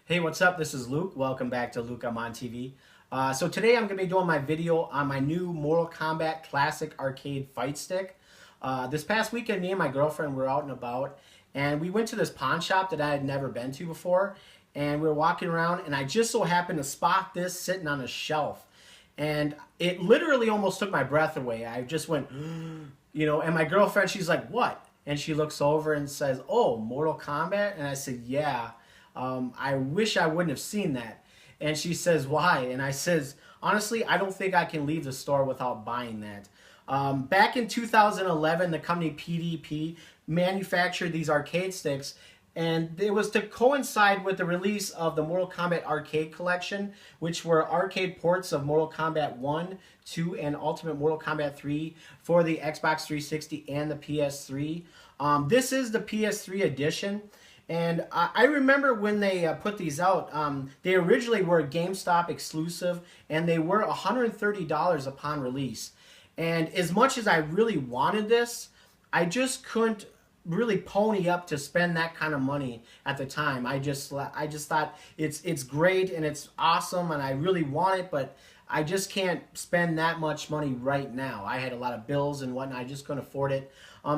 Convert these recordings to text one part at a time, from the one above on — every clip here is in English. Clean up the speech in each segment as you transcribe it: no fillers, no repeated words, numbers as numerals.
Hey, what's up? This is Luke. Welcome back to Luke I'm on TV. So today I'm going to be doing my video on my new Mortal Kombat Classic Arcade Fight Stick. This past weekend, me and my girlfriend were out and about, and we went to this pawn shop that I had never been to before, and we were walking around, and I just so happened to spot this sitting on a shelf, and it literally almost took my breath away. I just went, and my girlfriend, she's like, "What?" And she looks over and says, "Oh, Mortal Kombat?" And I said, "Yeah. I wish I wouldn't have seen that." And she says, "Why?" And I says, "Honestly, I don't think I can leave the store without buying that." Back in 2011, the company PDP manufactured these arcade sticks, and it was to coincide with the release of the Mortal Kombat Arcade Collection, which were arcade ports of Mortal Kombat 1, 2, and Ultimate Mortal Kombat 3 for the Xbox 360 and the PS3. This is the PS3 edition. And I remember when they put these out, they originally were GameStop exclusive, and they were $130 upon release. And as much as I really wanted this, I just couldn't really pony up to spend that kind of money at the time. I just thought it's great and it's awesome, and I really want it, but I just can't spend that much money right now. I had a lot of bills and whatnot. I just couldn't afford it.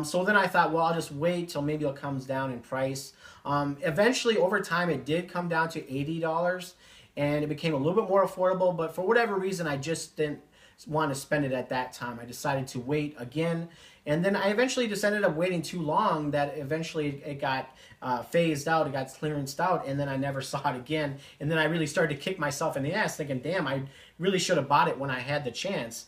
So then I thought, well, I'll just wait till maybe it comes down in price. Eventually, over time, it did come down to $80, and it became a little bit more affordable. But for whatever reason, I just didn't want to spend it at that time. I decided to wait again. And then I eventually just ended up waiting too long that eventually it got phased out, it got clearanced out, and then I never saw it again. And then I really started to kick myself in the ass thinking, damn, I really should have bought it when I had the chance.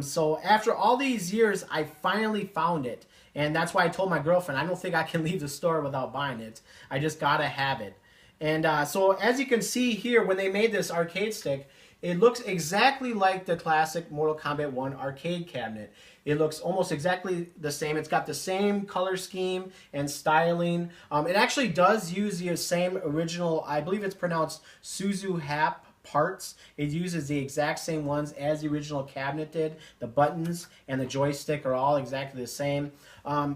So after all these years, I finally found it. And that's why I told my girlfriend, I don't think I can leave the store without buying it. I just gotta have it. And so as you can see here, when they made this arcade stick, it looks exactly like the classic Mortal Kombat 1 arcade cabinet. It looks almost exactly the same. It's got the same color scheme and styling. It actually does use the same original, I believe it's pronounced Suzu Hap parts. It uses the exact same ones as the original cabinet did. The buttons and the joystick are all exactly the same.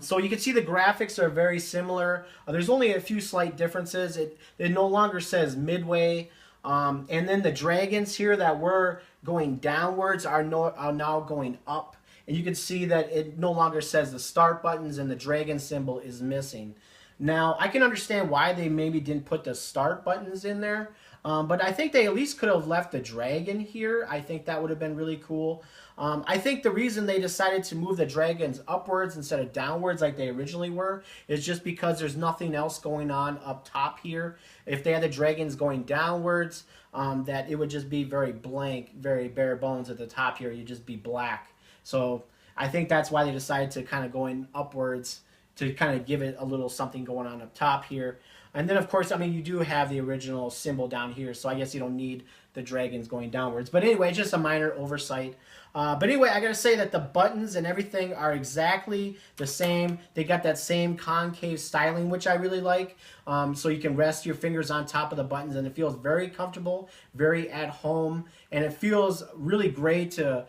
So you can see the graphics are very similar. There's only a few slight differences. It no longer says Midway. And then the dragons here that were going downwards are now going up. And you can see that it no longer says the start buttons, and the dragon symbol is missing. Now, I can understand why they maybe didn't put the start buttons in there, but I think they at least could have left the dragon here. I think that would have been really cool. I think the reason they decided to move the dragons upwards instead of downwards like they originally were is just because there's nothing else going on up top here. If they had the dragons going downwards, that it would just be very blank, very bare bones at the top here. You'd just be black. So I think that's why they decided to kind of going upwards to kind of give it a little something going on up top here. And then, of course, I mean, you do have the original symbol down here, so I guess you don't need the dragons going downwards. But anyway, just a minor oversight. But anyway, I got to say that the buttons and everything are exactly the same. They got that same concave styling, which I really like. So you can rest your fingers on top of the buttons, and it feels very comfortable, very at home. And it feels really great to,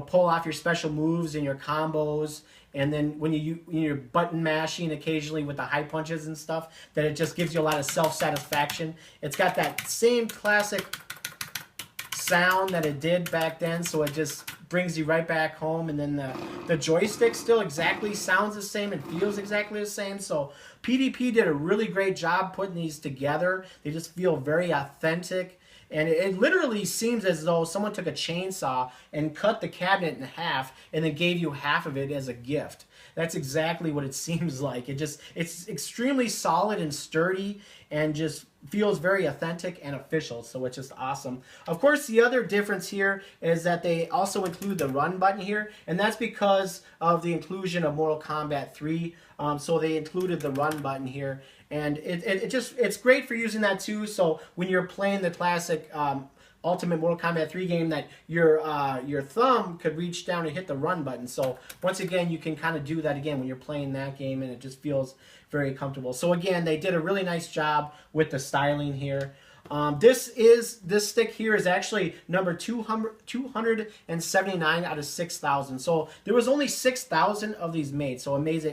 pull off your special moves and your combos. And then when you're button mashing occasionally with the high punches and stuff, that it just gives you a lot of self-satisfaction. It's got that same classic sound that it did back then, so it just brings you right back home. And then the joystick still exactly sounds the same and feels exactly the same. So PDP did a really great job putting these together. They just feel very authentic. And it literally seems as though someone took a chainsaw and cut the cabinet in half and then gave you half of it as a gift. That's exactly what it seems like. It's extremely solid and sturdy and just feels very authentic and official, so it's just awesome. Of course, the other difference here is that they also include the run button here, and that's because of the inclusion of Mortal Kombat 3. So they included the run button here, and it's great for using that too. So when you're playing the classic Ultimate Mortal Kombat 3 game, that your thumb could reach down and hit the run button. So once again, you can kind of do that again when you're playing that game, and it just feels very comfortable. So again, they did a really nice job with the styling here. This stick here is actually number 279 out of 6,000. So there was only 6,000 of these made. So it makes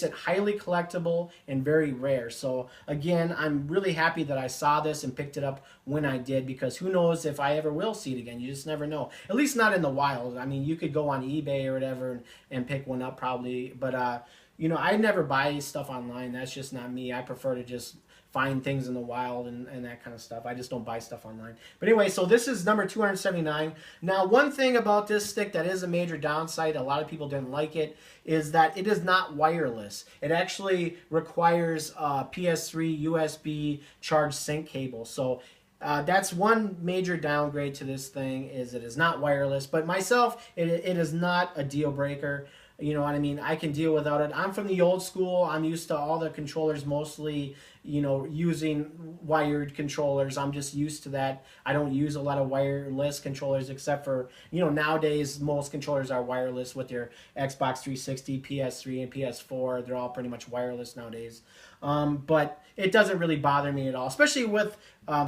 it highly collectible and very rare. So again, I'm really happy that I saw this and picked it up when I did, because who knows if I ever will see it again. You just never know. At least not in the wild. I mean, you could go on eBay or whatever and pick one up probably, but you know, I never buy stuff online. That's just not me. I prefer to just find things in the wild and that kind of stuff. I just don't buy stuff online. But anyway, so this is number 279. Now, one thing about this stick that is a major downside, a lot of people didn't like it, is that it is not wireless. It actually requires PS3 USB charge sync cable. So that's one major downgrade to this thing, is it is not wireless. But myself, it is not a deal breaker. You know what I mean? I can deal without it. I'm from the old school. I'm used to all the controllers mostly, you know, using wired controllers. I'm just used to that. I don't use a lot of wireless controllers, except for, you know, nowadays most controllers are wireless with your Xbox 360, PS3, and PS4. They're all pretty much wireless nowadays. But it doesn't really bother me at all, especially with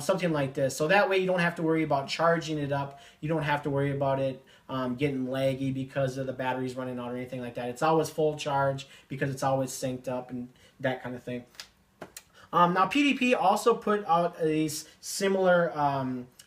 something like this. So that way you don't have to worry about charging it up. You don't have to worry about it getting laggy because of the batteries running out or anything like that. It's always full charge because it's always synced up and that kind of thing. Now PDP also put out these similar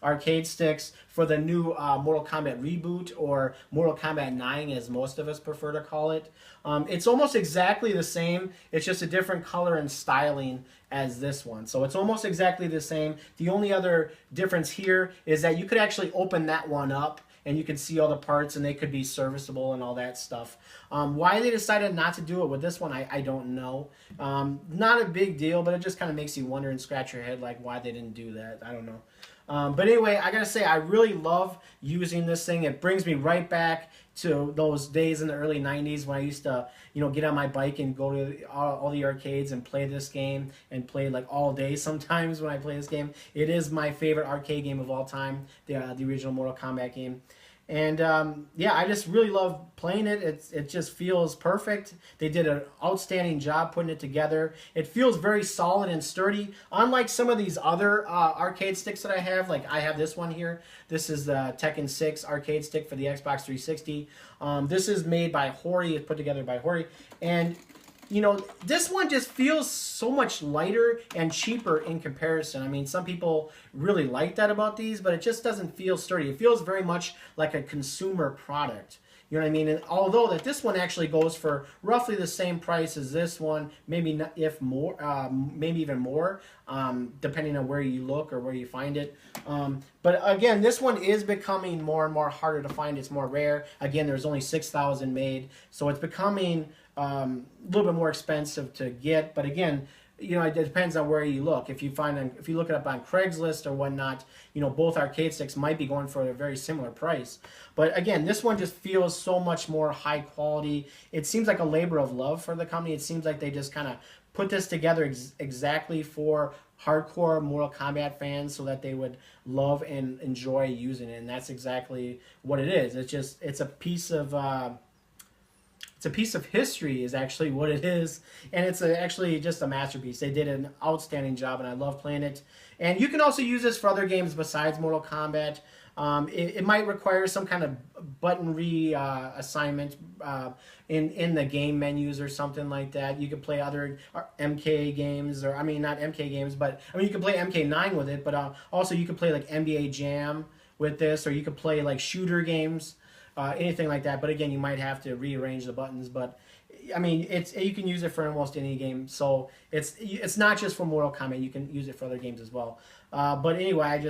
arcade sticks for the new Mortal Kombat reboot, or Mortal Kombat 9 as most of us prefer to call it. It's almost exactly the same. It's just a different color and styling as this one. So it's almost exactly the same. The only other difference here is that you could actually open that one up and you can see all the parts and they could be serviceable and all that stuff. Why they decided not to do it with this one, I don't know. Not a big deal, but it just kind of makes you wonder and scratch your head like why they didn't do that. I don't know. But anyway, I gotta say, I really love using this thing. It brings me right back to those days in the early 90s when I used to, you know, get on my bike and go to all the arcades and play this game, and play like all day sometimes when I play this game. It is my favorite arcade game of all time, the original Mortal Kombat game. And yeah, I just really love playing it. It just feels perfect. They did an outstanding job putting it together. It feels very solid and sturdy. Unlike some of these other arcade sticks that I have, like I have this one here. This is the Tekken 6 arcade stick for the Xbox 360. This is made by Hori. It's put together by Hori. And you know, this one just feels so much lighter and cheaper in comparison. I mean, some people really like that about these, but it just doesn't feel sturdy. It feels very much like a consumer product. You know what I mean? And although that this one actually goes for roughly the same price as this one, maybe not, if more, maybe even more, depending on where you look or where you find it. But again, this one is becoming more and more harder to find. It's more rare. Again, there's only 6,000 made, so it's becoming a little bit more expensive to get. But again, you know, it depends on where you look. If you look it up on Craigslist or whatnot, you know, both arcade sticks might be going for a very similar price. But again, this one just feels so much more high quality. It seems like a labor of love for the company. It seems like they just kind of put this together exactly for hardcore Mortal Kombat fans, so that they would love and enjoy using it. And that's exactly what it is. It's a piece of history is actually what it is, and it's actually just a masterpiece. They did an outstanding job, and I love playing it. And you can also use this for other games besides Mortal Kombat. It might require some kind of button reassignment in the game menus or something like that. You could play other MK games, or I mean not MK games, but I mean you could play MK9 with it. But also you could play like NBA Jam with this, or you could play like shooter games. Anything like that, but again, you might have to rearrange the buttons. But I mean, you can use it for almost any game, so it's not just for Mortal Kombat. You can use it for other games as well. But anyway,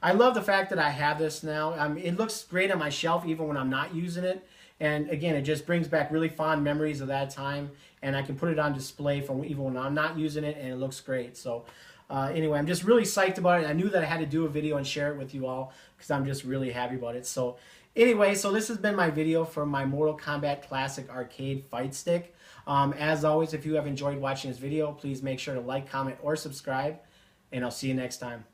I love the fact that I have this now. It looks great on my shelf even when I'm not using it, and again, it just brings back really fond memories of that time. And I can put it on display for even when I'm not using it, and it looks great. So. Anyway, I'm just really psyched about it. I knew that I had to do a video and share it with you all because I'm just really happy about it. So anyway, so this has been my video for my Mortal Kombat Classic Arcade Fight Stick. As always, if you have enjoyed watching this video, please make sure to like, comment, or subscribe, and I'll see you next time.